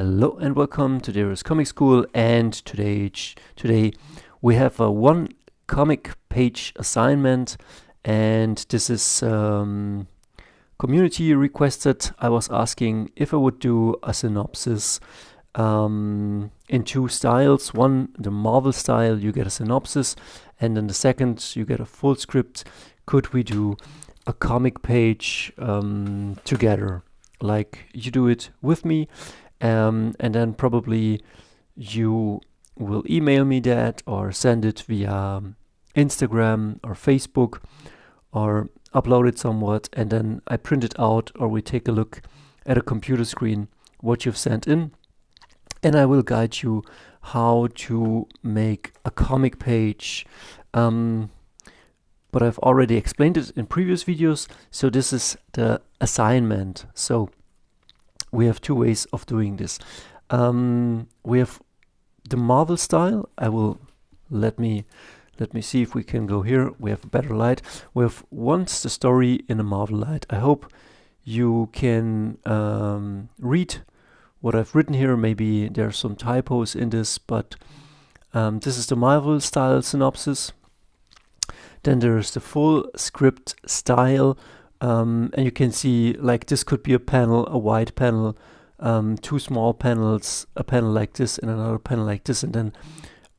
Hello and welcome to Dario's Comic School, and today we have a one comic page assignment, and this is community requested. I was asking if I would do a synopsis in two styles. One, the Marvel style, you get a synopsis, and then the second, you get a full script. Could we do a comic page together? Like you do it with me, and then probably you will email me that or send it via Instagram or Facebook or upload it somewhat, and then I print it out, or we take a look at a computer screen what you've sent in, and I will guide you how to make a comic page. But I've already explained it in previous videos, so this is the assignment. So we have two ways of doing this. We have the Marvel style. Let me see if we can go here. We have a better light. We have once the story in a Marvel light. I hope you can read what I've written here. Maybe there are some typos in this, but this is the Marvel style synopsis. Then there's the full script style, and you can see, like, this could be a panel, a wide panel, two small panels, a panel like this and another panel like this, and then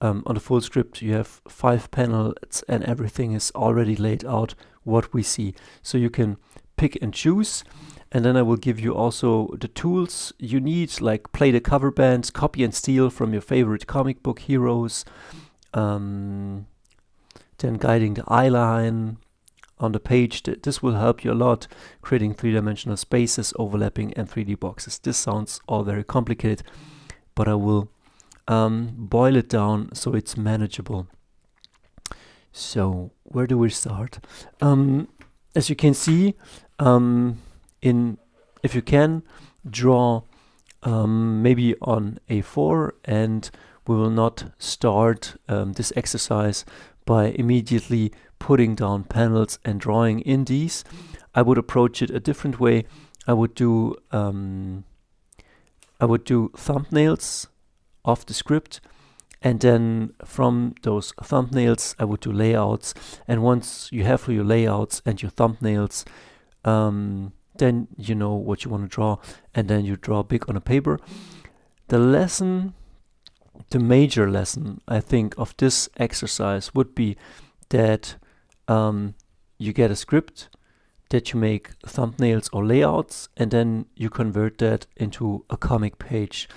on the full script you have 5 panels and everything is already laid out what we see. So you can pick and choose, and then I will give you also the tools you need, like play the cover bands, copy and steal from your favorite comic book heroes, then guiding the eye line on the page. This will help you a lot, creating 3-dimensional spaces, overlapping, and 3D boxes. This sounds all very complicated, but I will boil it down so it's manageable. So where do we start? As you can see, if you can draw maybe on A4, and we will not start this exercise by immediately putting down panels and drawing in these. I would approach it a different way. I would do thumbnails of the script, and then from those thumbnails I would do layouts. And once you have your layouts and your thumbnails, then you know what you want to draw, and then you draw big on a paper. The major lesson, I think, of this exercise would be that you get a script, that you make thumbnails or layouts, and then you convert that into a comic page.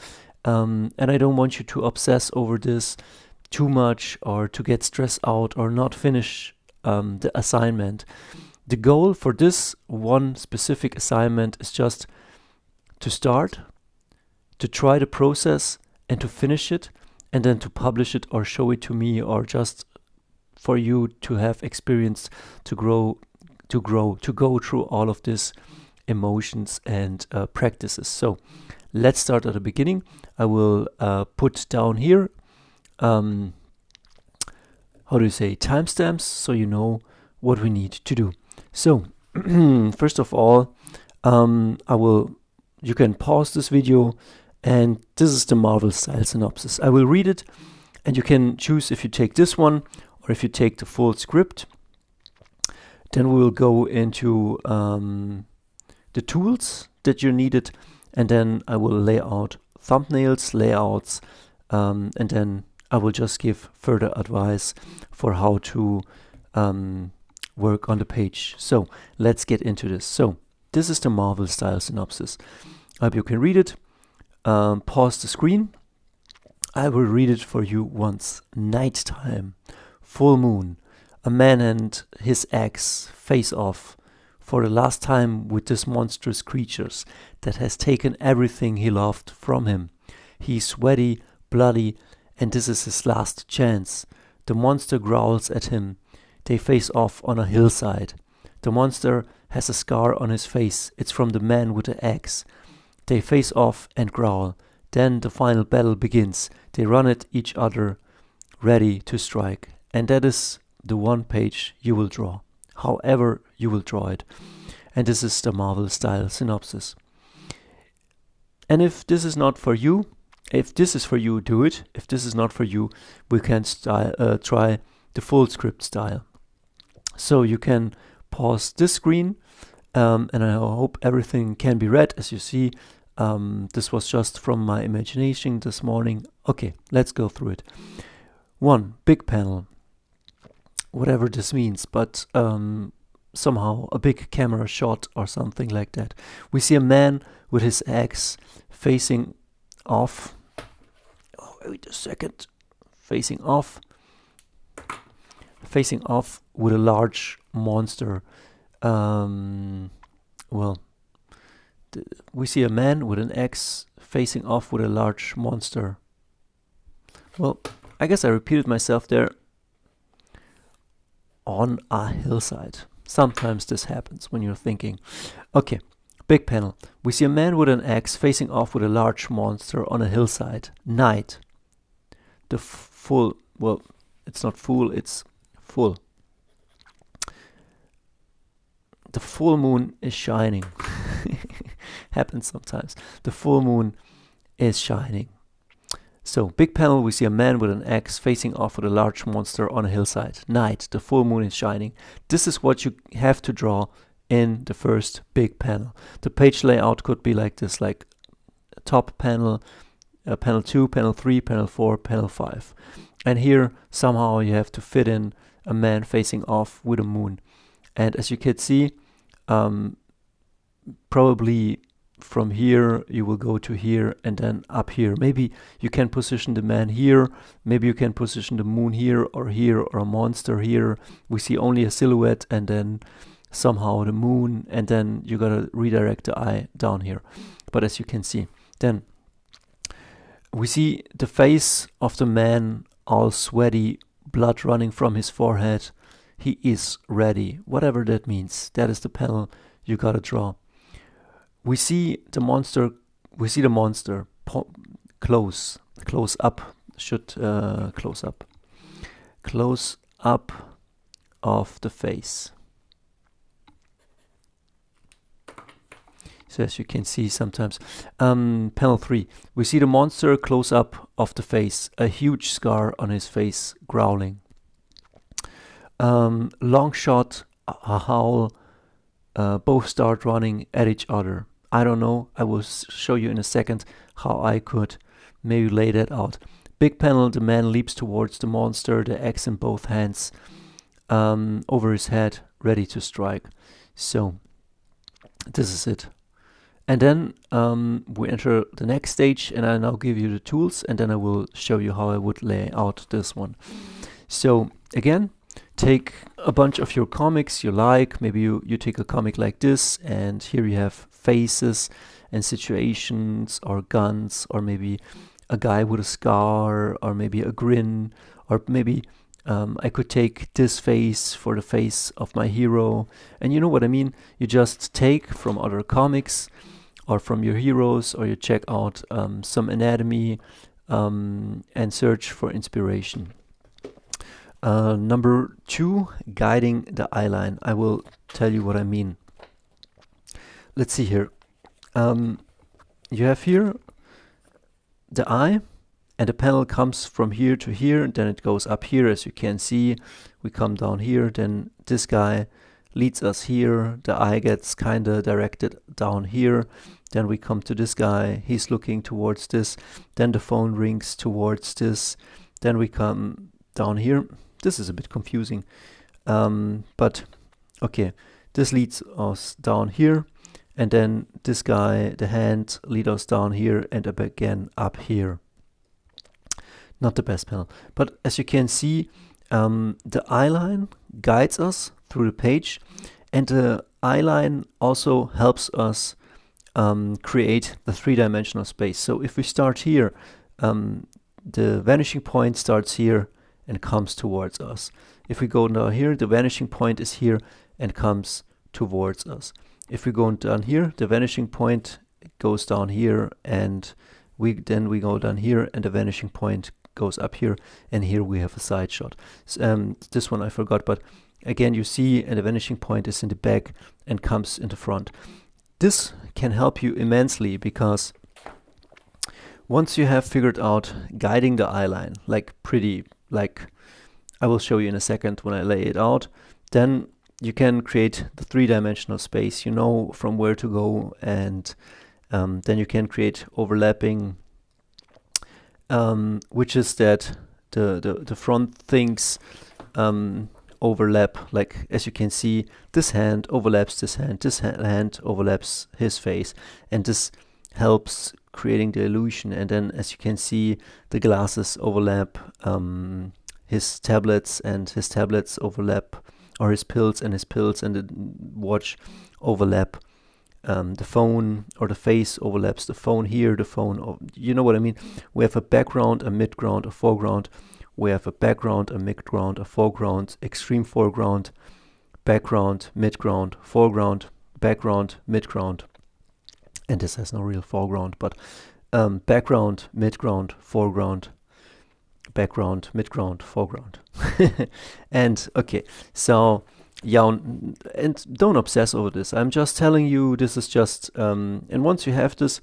And I don't want you to obsess over this too much, or to get stressed out, or not finish the assignment. The goal for this one specific assignment is just to start, to try the process, and to finish it, and then to publish it or show it to me, or just for you to have experience to go through all of these emotions and practices. So let's start at the beginning. I will put down here timestamps, so you know what we need to do. So first of all, you can pause this video, and this is the Marvel style synopsis. I will read it, and you can choose if you take this one or if you take the full script. Then we will go into the tools that you needed, and then I will lay out thumbnails, layouts, and then I will just give further advice for how to work on the page. So let's get into this. So this is the Marvel style synopsis. I hope you can read it. Pause the screen. I will read it for you once. Nighttime, full moon. A man and his ex face off for the last time with this monstrous creature that has taken everything he loved from him. He's sweaty, bloody, and this is his last chance. The monster growls at him. They face off on a hillside. The monster has a scar on his face. It's from the man with the axe. They face off and growl. Then the final battle begins. They run at each other, ready to strike. And that is the one page you will draw, however you will draw it. And this is the Marvel style synopsis. And if this is not for you, if this is for you, do it. If this is not for you, we can try the full script style. So you can pause this screen, and I hope everything can be read. As you see, this was just from my imagination this morning. Okay, let's go through it. 1. Big panel. Whatever this means, but somehow a big camera shot or something like that. We see a man with his axe facing off. Oh, wait a second. Facing off with a large monster. We see a man with an axe facing off with a large monster. Well, I guess I repeated myself there. On a hillside. Sometimes this happens when you're thinking. Okay, big panel. We see a man with an axe facing off with a large monster on a hillside. Night. The full, well, it's not full, it's full. The full moon is shining. Happens sometimes. The full moon is shining. So, big panel, we see a man with an axe facing off with a large monster on a hillside. Night, the full moon is shining. This is what you have to draw in the first big panel. The page layout could be like this, like top panel, panel 2, panel 3, panel 4, panel 5. And here, somehow you have to fit in a man facing off with a moon. And as you can see, probably from here you will go to here and then up here. Maybe you can position the man here, maybe you can position the moon here or a monster here. We see only a silhouette and then somehow the moon, and then you gotta redirect the eye down here. But as you can see, then we see the face of the man all sweaty, blood running from his forehead. He is ready, whatever that means. That is the panel you gotta draw. We see the monster. Close up. Close up of the face. So as you can see sometimes. Panel 3. We see the monster close up of the face. A huge scar on his face, growling. Long shot, a howl. Both start running at each other. I don't know. I will show you in a second how I could maybe lay that out. Big panel, the man leaps towards the monster, the axe in both hands, over his head, ready to strike. So, this is it. And then we enter the next stage, and I now give you the tools, and then I will show you how I would lay out this one. So, again, take a bunch of your comics you like. Maybe you take a comic like this, and here you have faces and situations or guns, or maybe a guy with a scar, or maybe a grin, or maybe I could take this face for the face of my hero. And you know what I mean? You just take from other comics or from your heroes, or you check out some anatomy and search for inspiration. Number 2, guiding the eyeline. I will tell you what I mean. Let's see here. You have here the eye, and the panel comes from here to here, and then it goes up here. As you can see, we come down here, then this guy leads us here. The eye gets kind of directed down here. Then we come to this guy. He's looking towards this. Then the phone rings towards this. Then we come down here. This is a bit confusing, but okay. This leads us down here, and then this guy, the hand, leads us down here and up again up here. Not the best panel, but as you can see, the eyeline guides us through the page, and the eyeline also helps us create the three-dimensional space. So if we start here, the vanishing point starts here and comes towards us. If we go down here, the vanishing point is here and comes towards us. If we go down here, the vanishing point goes down here, and we go down here, and the vanishing point goes up here, and here we have a side shot. This one I forgot, but again you see, and the vanishing point is in the back and comes in the front. This can help you immensely, because once you have figured out guiding the eye line, like I will show you in a second when I lay it out, then you can create the three-dimensional space. You know from where to go, and then you can create overlapping, which is that the front things overlap. Like as you can see, this hand overlaps this hand overlaps his face, and this helps creating the illusion. And then as you can see, the glasses overlap his tablets, and his tablets overlap, or his pills and the watch overlap the phone, or the face overlaps the phone here, the phone, you know what I mean? We have a background, a midground, a foreground. We have a background, a midground, a foreground, extreme foreground, background, midground, foreground, background, midground. And this has no real foreground, but background, midground, foreground, background, midground, foreground. And okay, so yeah, and don't obsess over this. I'm just telling you, this is just, and once you have this,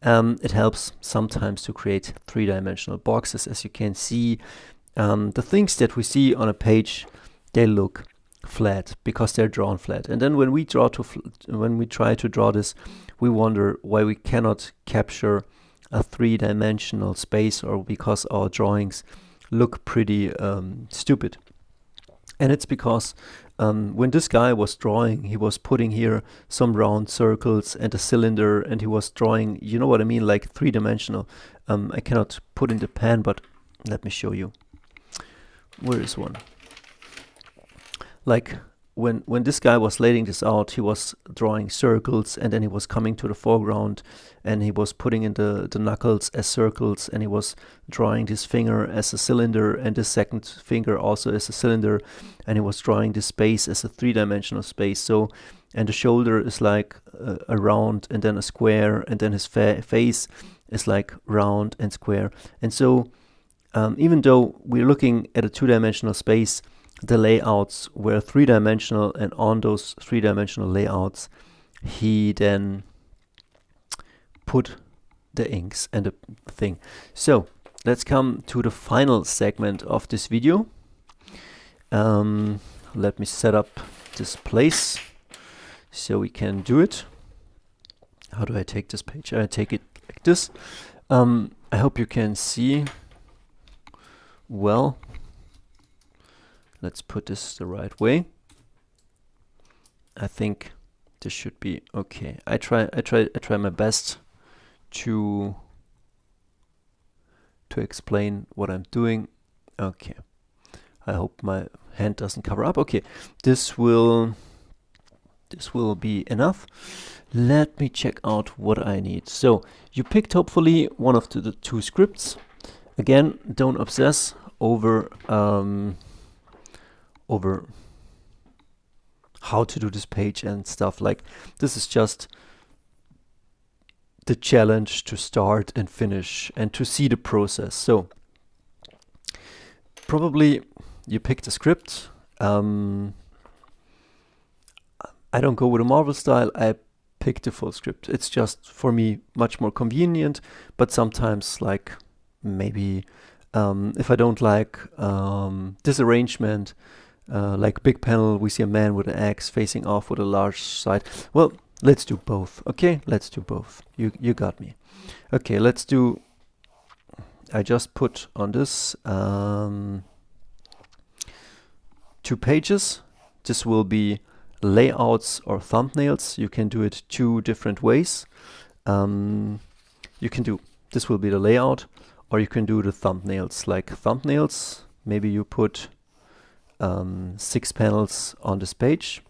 it helps sometimes to create three-dimensional boxes. As you can see, the things that we see on a page, they look flat because they're drawn flat. And then when we try to draw this, we wonder why we cannot capture a three-dimensional space, or because our drawings look pretty stupid. And it's because when this guy was drawing, he was putting here some round circles and a cylinder, and he was drawing, you know what I mean, like three-dimensional. I cannot put in the pen, but let me show you. Where is one? Like when this guy was laying this out, he was drawing circles, and then he was coming to the foreground, and he was putting in the knuckles as circles, and he was drawing this finger as a cylinder, and the second finger also as a cylinder, and he was drawing this space as a three-dimensional space. So, and the shoulder is like a round and then a square, and then his face is like round and square. And so even though we're looking at a two-dimensional space, the layouts were three-dimensional, and on those three-dimensional layouts he then put the inks and the thing. So let's come to the final segment of this video. Let me set up this place so we can do it. How do I take this page? I take it like this. I hope you can see well. Let's put this the right way. I think this should be okay. I try my best to explain what I'm doing. Okay. I hope my hand doesn't cover up. Okay. This will be enough. Let me check out what I need. So you picked hopefully one of the two scripts. Again, don't obsess over how to do this page and stuff. Like, this is just the challenge to start and finish and to see the process. So probably you picked a script. I don't go with a Marvel style. I pick the full script. It's just for me much more convenient, but sometimes, like, maybe if I don't like this arrangement, like big panel, we see a man with an axe facing off with a large side. Well, let's do both. Okay, let's do both. You got me. Okay, let's do. I just put on this 2 pages. This will be layouts or thumbnails. You can do it 2 different ways. You can do, this will be the layout, or you can do the thumbnails. Like thumbnails, maybe you put 6 panels on this page.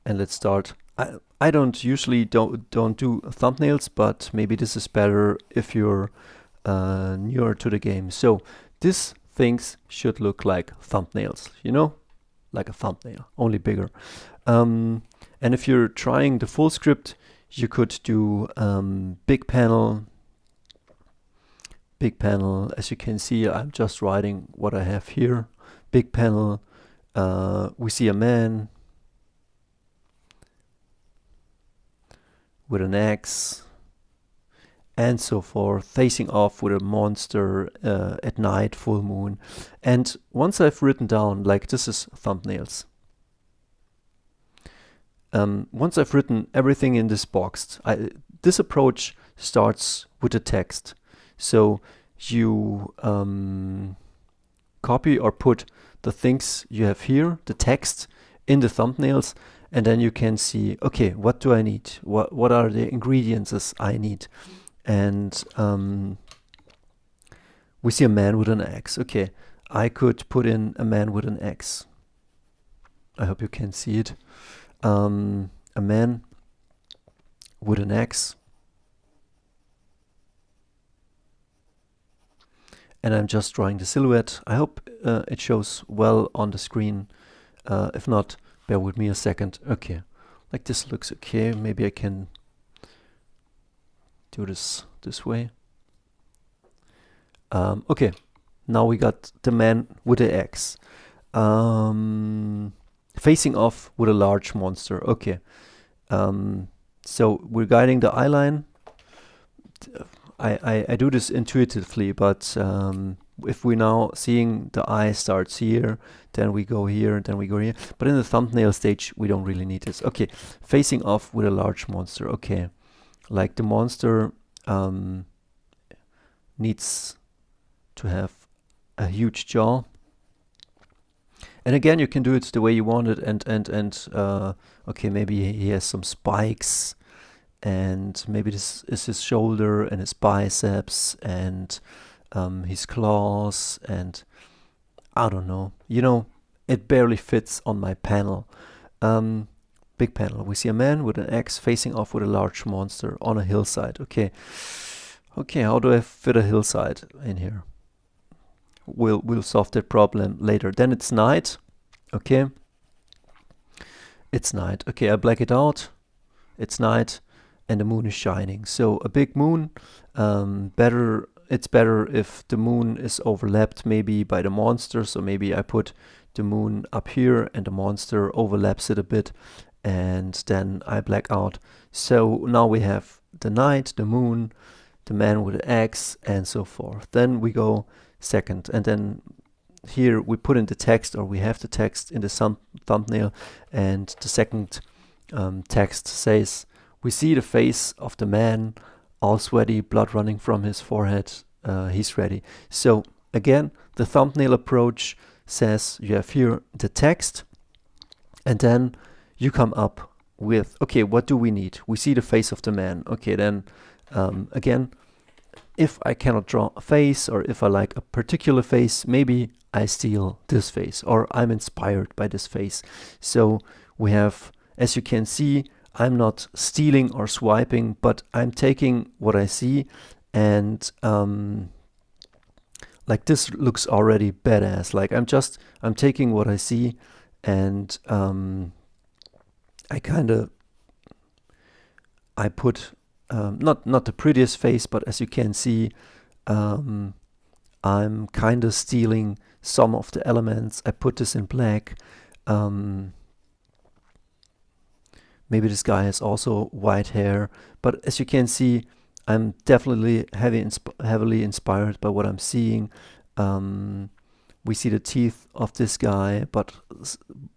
And let's start. I don't usually don't do thumbnails, but maybe this is better if you're newer to the game. So these things should look like thumbnails, you know, like a thumbnail, only bigger. And if you're trying the full script, you could do big panel. As you can see, I'm just writing what I have here. Big panel. We see a man with an axe and so forth, facing off with a monster at night, full moon. And once I've written down, like this is thumbnails. Once I've written everything in this box, this approach starts with the text. So you copy or put the things you have here, the text, in the thumbnails, and then you can see, okay, what do I need? What are the ingredients I need? And we see a man with an axe. Okay, I could put in a man with an axe. I hope you can see it. A man with an axe. And I'm just drawing the silhouette. I hope it shows well on the screen. If not, bear with me a second. Okay, like this looks okay. Maybe I can do this way. Okay, now we got the man with the axe. Facing off with a large monster. Okay, so we're guiding the eye line. I do this intuitively, but if we're now seeing the eye starts here, then we go here, then we go here. But in the thumbnail stage, we don't really need this. Okay, facing off with a large monster. Okay, like the monster needs to have a huge jaw. And again, you can do it the way you want it. And okay, maybe he has some spikes. And maybe this is his shoulder and his biceps and his claws, and I don't know. You know, it barely fits on my panel. Big panel. We see a man with an axe facing off with a large monster on a hillside. Okay. Okay, how do I fit a hillside in here? We'll solve that problem later. Then it's night. Okay. It's night. Okay, I black it out. It's night. And the moon is shining. So a big moon, it's better if the moon is overlapped maybe by the monster. So maybe I put the moon up here and the monster overlaps it a bit, and then I black out. So now we have the night, the moon, the man with the axe, and so forth. Then we go second, and then here we put in the text, or we have the text in the thumbnail, and the second text says, we see the face of the man, all sweaty, blood running from his forehead. He's ready. So again, the thumbnail approach says you have here the text, and then you come up with, okay, what do we need? We see the face of the man. Okay, then again, if I cannot draw a face, or if I like a particular face, maybe I steal this face, or I'm inspired by this face. So we have, as you can see, I'm not stealing or swiping, but I'm taking what I see, and like this looks already badass. Like I'm taking what I see, and I put not the prettiest face, but as you can see, I'm kind of stealing some of the elements. I put this in black. Maybe this guy has also white hair, but as you can see, I'm definitely heavily inspired by what I'm seeing. We see the teeth of this guy, but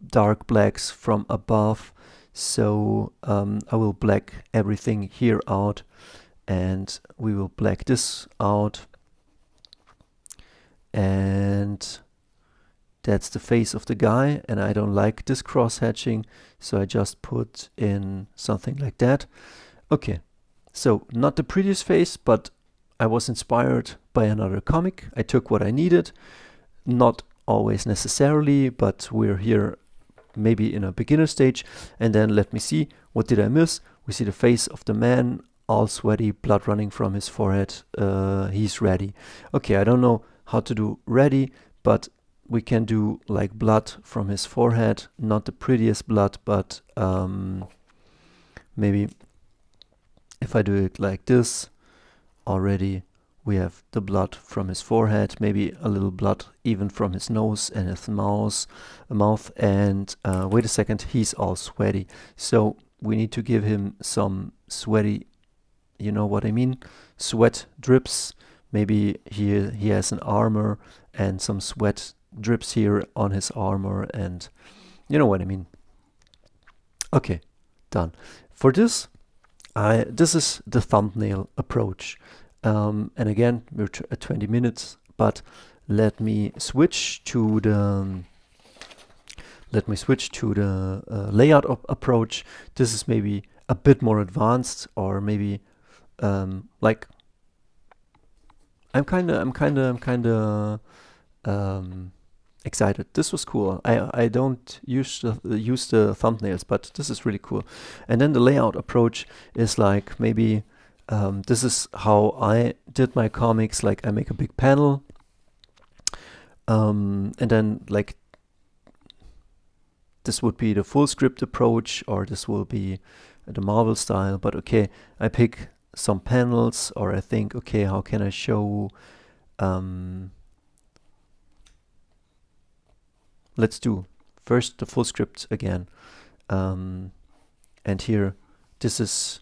dark blacks from above. So I will black everything here out, and we will black this out. And that's the face of the guy, and I don't like this cross-hatching, so I just put in something like that. Okay, so not the prettiest face, but I was inspired by another comic. I took what I needed, not always necessarily, but we're here maybe in a beginner stage. And then let me see, what did I miss? We see the face of the man, all sweaty, blood running from his forehead. He's ready. Okay, I don't know how to do ready, but we can do like blood from his forehead, not the prettiest blood, but maybe if I do it like this, already we have the blood from his forehead, maybe a little blood even from his nose and his mouth, and wait a second, he's all sweaty. So we need to give him some sweaty you know what I mean, sweat drips. Maybe he has an armor and some sweat drips here on his armor, and you know what I mean. Okay, done. For this, this is the thumbnail approach. And again, we're at 20 minutes, but let me switch to the layout approach. This is maybe a bit more advanced, or maybe like I'm kind of excited. This was cool. I don't use the thumbnails, but this is really cool. And then the layout approach is like maybe this is how I did my comics. Like I make a big panel, and then like this would be the full script approach, or this will be the Marvel style. But okay, I pick some panels, or I think, okay, how can I show let's do first the full script again, and here this is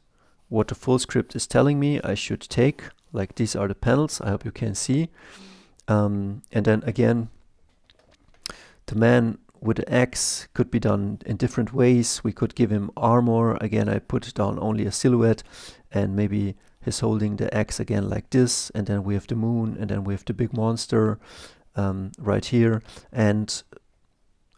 what the full script is telling me I should take. Like these are the panels, I hope you can see, and then again the man with the axe could be done in different ways. We could give him armor. Again, I put down only a silhouette, and maybe he's holding the axe again like this, and then we have the moon, and then we have the big monster right here, and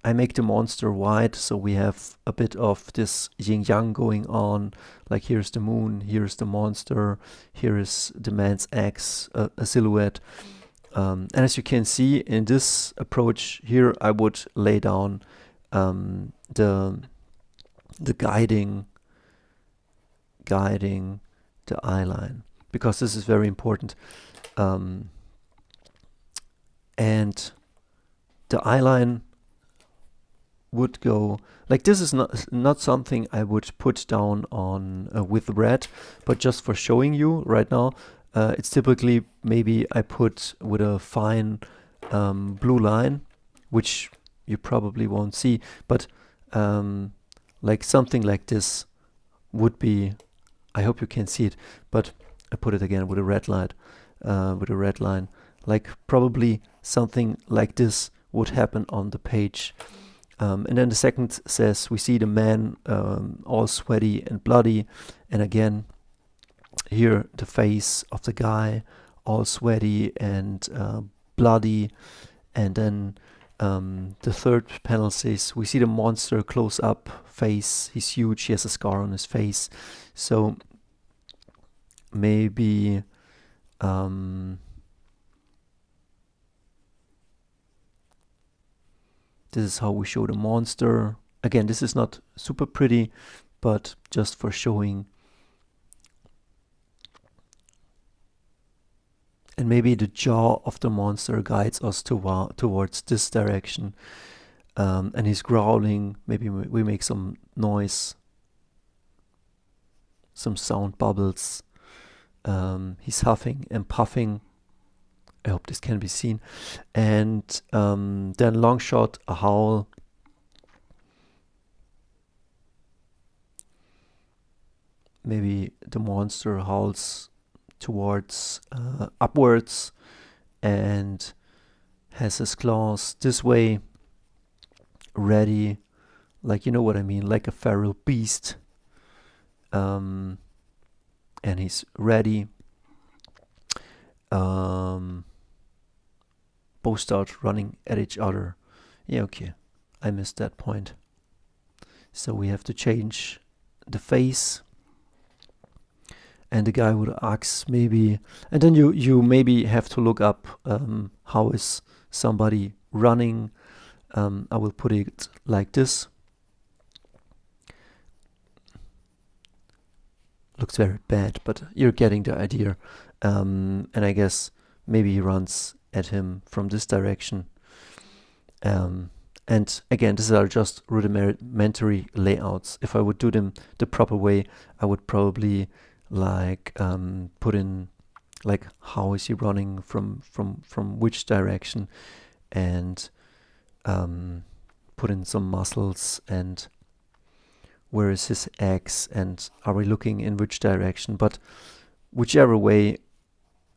I make the monster white, so we have a bit of this yin-yang going on. Like here's the moon, here's the monster, here is the man's axe, a silhouette. And as you can see in this approach here, I would lay down the guiding the eye line, because this is very important. And the eye line would go like this. Is not something I would put down on with red, but just for showing you right now. It's typically maybe I put with a fine blue line, which you probably won't see, but like something like this would be, I hope you can see it, but I put it again with a red line, like probably something like this would happen on the page. And then the second says we see the man all sweaty and bloody, and again here the face of the guy all sweaty and bloody. And then the third panel says we see the monster close up face. He's huge, he has a scar on his face. So maybe this is how we show the monster. Again, this is not super pretty, but just for showing. And maybe the jaw of the monster guides us towards this direction. And he's growling. Maybe we make some noise, some sound bubbles. He's huffing and puffing. I hope this can be seen. And then long shot, a howl. Maybe the monster howls towards upwards and has his claws this way, ready, like, you know what I mean, like a feral beast. And he's ready. Both start running at each other. Yeah, okay, I missed that point. So we have to change the face. And the guy with the axe maybe, and then you maybe have to look up how is somebody running. I will put it like this. Looks very bad, but you're getting the idea. And I guess maybe he runs at him from this direction. And again, these are just rudimentary layouts. If I would do them the proper way, I would probably like put in like how is he running from which direction, and put in some muscles, and where is his axe, and are we looking in which direction. But whichever way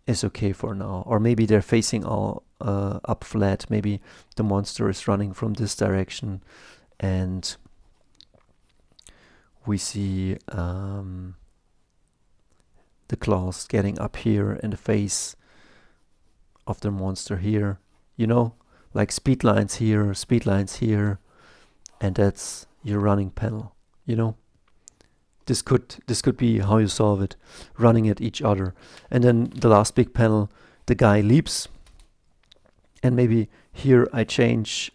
is okay for now. Or maybe they're facing all up flat. Maybe the monster is running from this direction, and we see the claws getting up here in the face of the monster here. You know, like speed lines here, and that's your running panel. You know, this could be how you solve it, running at each other. And then the last big panel, the guy leaps, and maybe here I change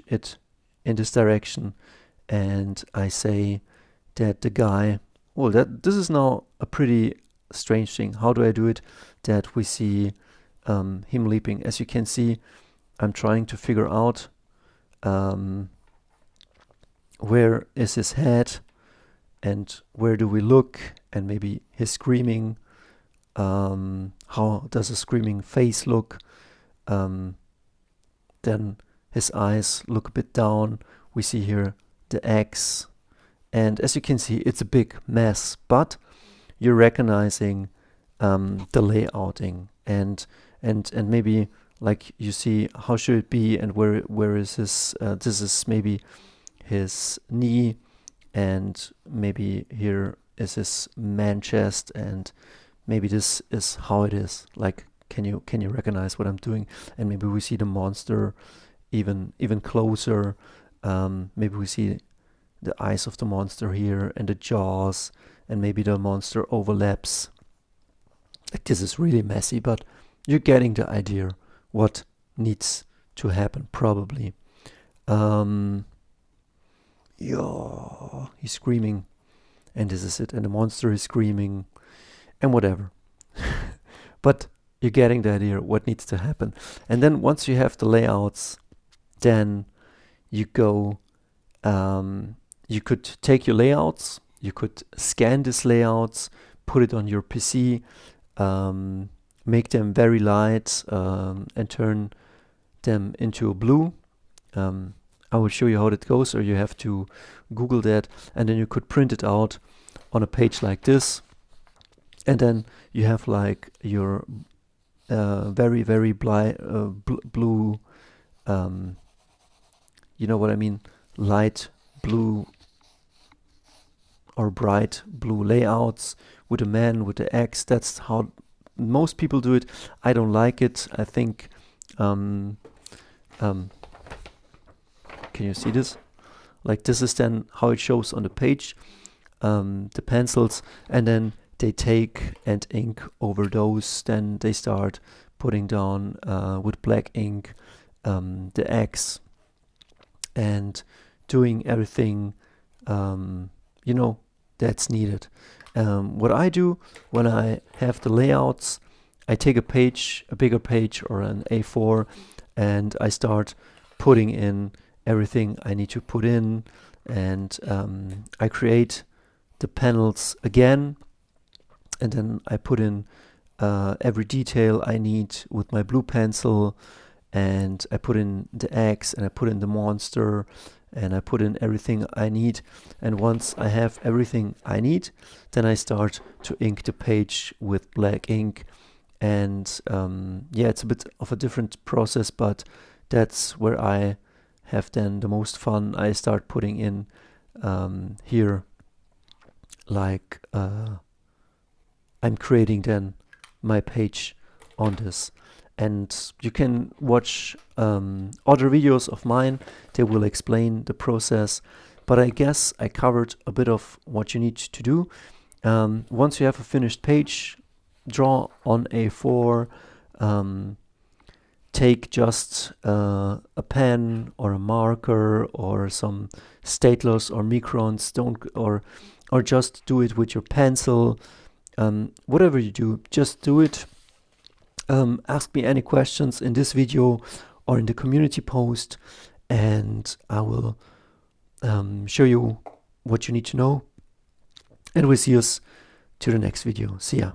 it in this direction, and I say that the guy, well, this is now a pretty strange thing. How do I do it? That we see him leaping. As you can see, I'm trying to figure out where is his head and where do we look, and maybe his screaming. How does a screaming face look? Then his eyes look a bit down. We see here the X, and as you can see, it's a big mess, but you're recognizing the layouting, and maybe like you see how should it be, and where is his this is maybe his knee, and maybe here is his man chest, and maybe this is how it is. Like, can you recognize what I'm doing? And maybe we see the monster even closer. Maybe we see the eyes of the monster here and the jaws, and maybe the monster overlaps. Like, this is really messy, but you're getting the idea what needs to happen probably. Yeah, he's screaming, and this is it, and the monster is screaming, and whatever. But you're getting the idea what needs to happen. And then once you have the layouts, then you go, you could take your layouts, you could scan these layouts, put it on your PC, make them very light, and turn them into a blue. I will show you how that goes, or you have to Google that, and then you could print it out on a page like this, and then you have like your very blue, you know what I mean, light blue or bright blue layouts with a man with the X. That's how most people do it. I don't like it. I think can you see this? Like, this is then how it shows on the page, the pencils, and then they take and ink over those. Then they start putting down with black ink the X, and doing everything you know that's needed. What I do when I have the layouts, I take a page, a bigger page or an A4, and I start putting in everything I need to put in, and I create the panels again, and then I put in every detail I need with my blue pencil, and I put in the X, and I put in the monster, and I put in everything I need. And once I have everything I need, then I start to ink the page with black ink. And yeah, it's a bit of a different process, but that's where I have then the most fun. I start putting in here, like I'm creating then my page on this. And you can watch other videos of mine. They will explain the process, but I guess I covered a bit of what you need to do. Once you have a finished page, draw on A4, take just a pen or a marker or some staplers or microns, or just do it with your pencil. Whatever you do, just do it. Ask me any questions in this video or in the community post, and I will show you what you need to know. And we'll see us to the next video. See ya.